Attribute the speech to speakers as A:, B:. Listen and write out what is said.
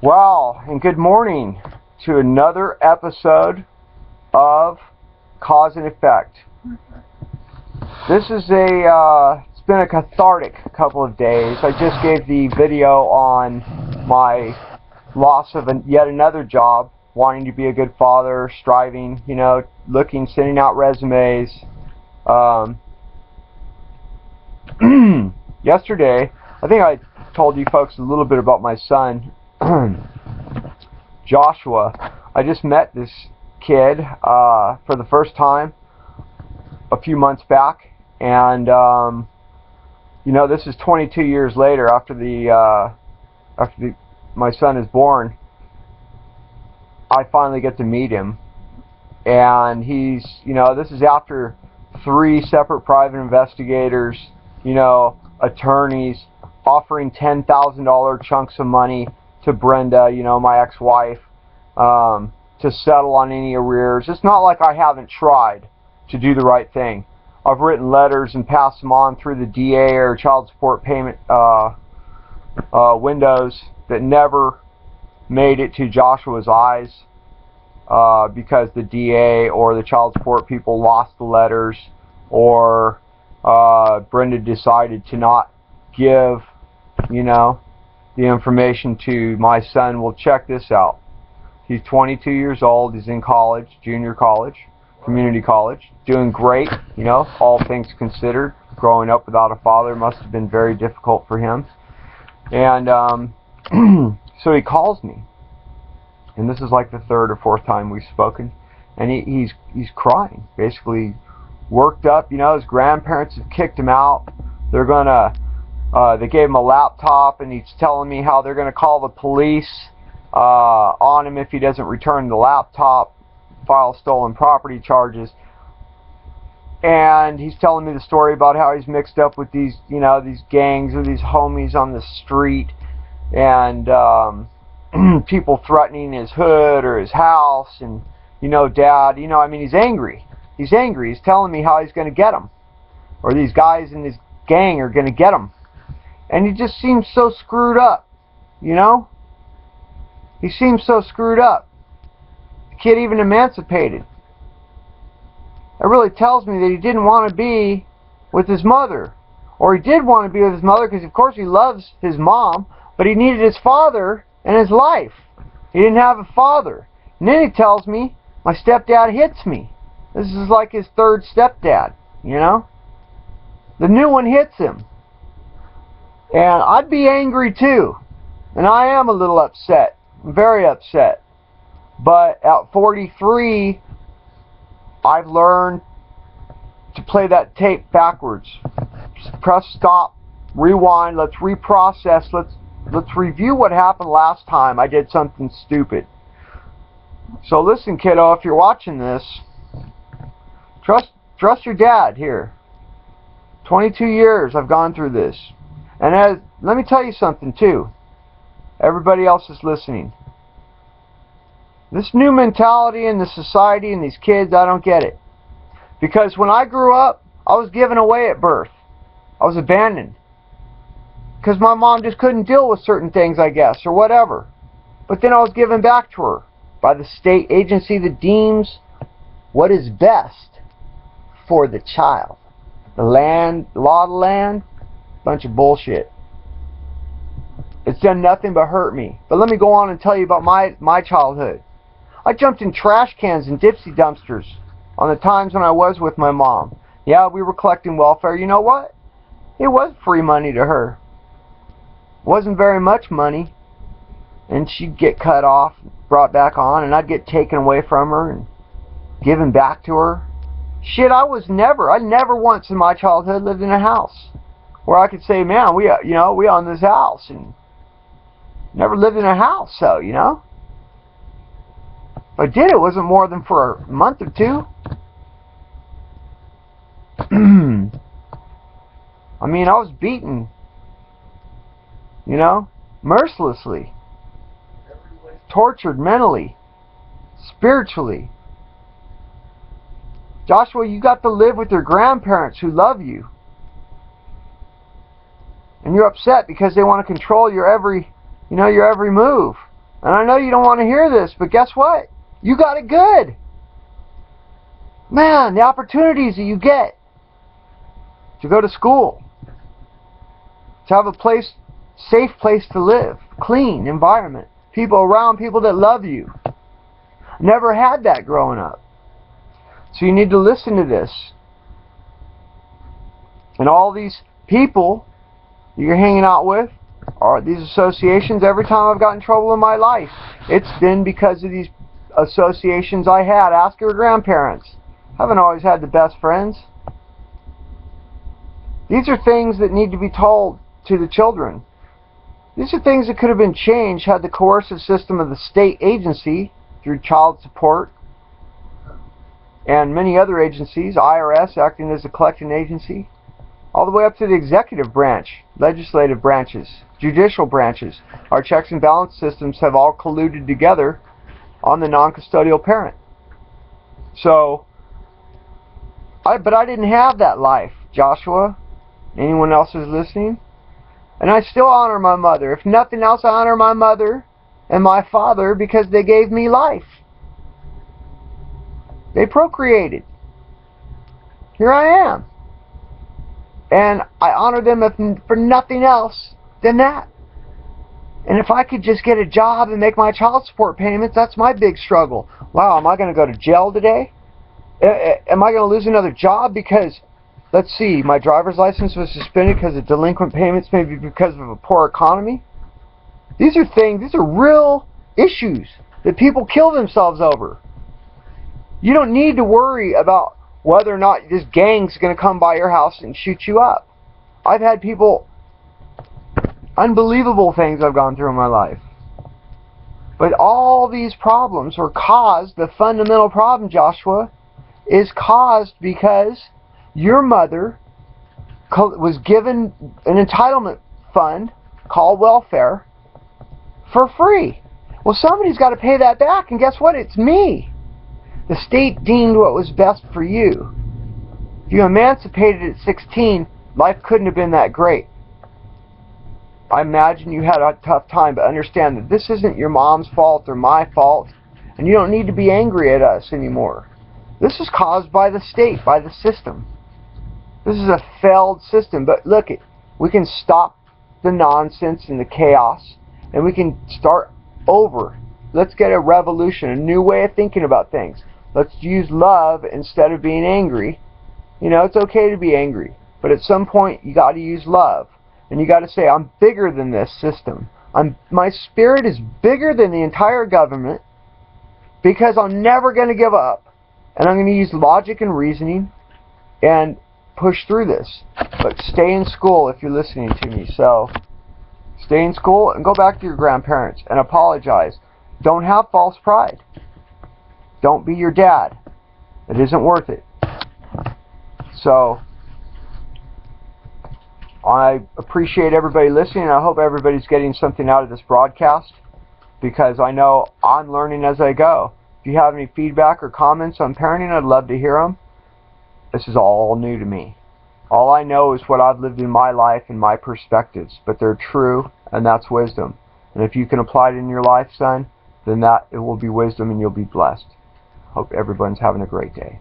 A: Well, and good morning to another episode of Cause and Effect. It's been a cathartic couple of days. I just gave the video on my loss of yet another job, wanting to be a good father, striving, sending out resumes. Yesterday, I think I told you folks a little bit about my son, Joshua. I just met this kid for the first time a few months back, and this is 22 years later after my son is born. I finally get to meet him, and he's this is after 3 separate private investigators, attorneys offering $10,000 chunks of money to Brenda, my ex-wife, to settle on any arrears. It's not like I haven't tried to do the right thing. I've written letters and passed them on through the DA or child support payment windows that never made it to Joshua's eyes because the DA or the child support people lost the letters, or Brenda decided to not give the information to my son. Well, check this out. He's 22 years old. He's in college, junior college, community college, doing great, all things considered. Growing up without a father must have been very difficult for him. And so he calls me, and this is like the 3rd or 4th time we've spoken, and he's crying, basically worked up. His grandparents have kicked him out. They gave him a laptop, and he's telling me how they're going to call the police on him if he doesn't return the laptop, file stolen property charges. And he's telling me the story about how he's mixed up with these gangs or these homies on the street, and people threatening his hood or his house. And Dad, he's angry. He's angry. He's telling me how he's going to get him, or these guys in his gang are going to get him. And he just seems so screwed up, He seems so screwed up. The kid even emancipated. That really tells me that he didn't want to be with his mother. Or he did want to be with his mother because, of course, he loves his mom, but he needed his father in his life. He didn't have a father. And then he tells me, my stepdad hits me. This is like his 3rd stepdad, The new one hits him. And I'd be angry too. And I am a little upset. I'm very upset. But at 43, I've learned to play that tape backwards. Just press stop, rewind, let's reprocess, let's review what happened last time I did something stupid. So listen, kiddo, if you're watching this, trust your dad here. 22 years I've gone through this. And let me tell you something too. Everybody else is listening. This new mentality in the society and these kids, I don't get it. Because when I grew up, I was given away at birth. I was abandoned. Because my mom just couldn't deal with certain things, I guess, or whatever. But then I was given back to her by the state agency that deems what is best for the child. The law of the land, bunch of bullshit. It's done nothing but hurt me. But let me go on and tell you about my childhood. I jumped in trash cans and Dipsy dumpsters on the times when I was with my mom. Yeah, we were collecting welfare. You know what? It was free money to her. It wasn't very much money. And she'd get cut off, brought back on, and I'd get taken away from her and given back to her. Shit, I never once in my childhood lived in a house where I could say, man, we own this house, and never lived in a house, so, If I did, it wasn't more than for a month or 2. I was beaten, mercilessly, tortured mentally, spiritually. Joshua, you got to live with your grandparents who love you. And you're upset because they want to control your every move. And I know you don't want to hear this, but guess what? You got it good. Man, the opportunities that you get to go to school, to have a place, safe place to live, clean environment, people around, people that love you. Never had that growing up. So you need to listen to this. And all these people you're hanging out with, or these associations, every time I've gotten in trouble in my life, it's been because of these associations I had. Ask your grandparents. I haven't always had the best friends. These are things that need to be told to the children. These are things that could have been changed had the coercive system of the state agency, through child support, and many other agencies, IRS acting as a collecting agency, all the way up to the executive branch, legislative branches, judicial branches. Our checks and balance systems have all colluded together on the non-custodial parent. So, but I didn't have that life, Joshua. Anyone else who's listening? And I still honor my mother. If nothing else, I honor my mother and my father because they gave me life. They procreated. Here I am. And I honor them for nothing else than that. And if I could just get a job and make my child support payments, that's my big struggle. Wow, am I going to go to jail today? Am I going to lose another job because, let's see, my driver's license was suspended because of delinquent payments, maybe because of a poor economy? These are things, these are real issues that people kill themselves over. You don't need to worry about whether or not this gang's going to come by your house and shoot you up. I've had people, unbelievable things I've gone through in my life. But all these problems were caused, the fundamental problem, Joshua, is caused because your mother was given an entitlement fund called welfare for free. Well, somebody's got to pay that back, and guess what? It's me. The state deemed what was best for you. If you emancipated at 16, life couldn't have been that great. I imagine you had a tough time, but understand that this isn't your mom's fault or my fault, and you don't need to be angry at us anymore. This is caused by the state, by the system. This is a failed system, but look, we can stop the nonsense and the chaos, and we can start over. Let's get a revolution, a new way of thinking about things. Let's use love instead of being angry. You know, it's okay to be angry, but at some point you got to use love. And you got to say, I'm bigger than this system. My spirit is bigger than the entire government because I'm never going to give up. And I'm going to use logic and reasoning and push through this. But stay in school if you're listening to me. So stay in school and go back to your grandparents and apologize. Don't have false pride. Don't be your dad. It isn't worth it. So I appreciate everybody listening. I hope everybody's getting something out of this broadcast because I know I'm learning as I go. If you have any feedback or comments on parenting, I'd love to hear them. This is all new to me. All I know is what I've lived in my life and my perspectives, but they're true, and that's wisdom. And if you can apply it in your life, son, then it will be wisdom and you'll be blessed. Hope everyone's having a great day.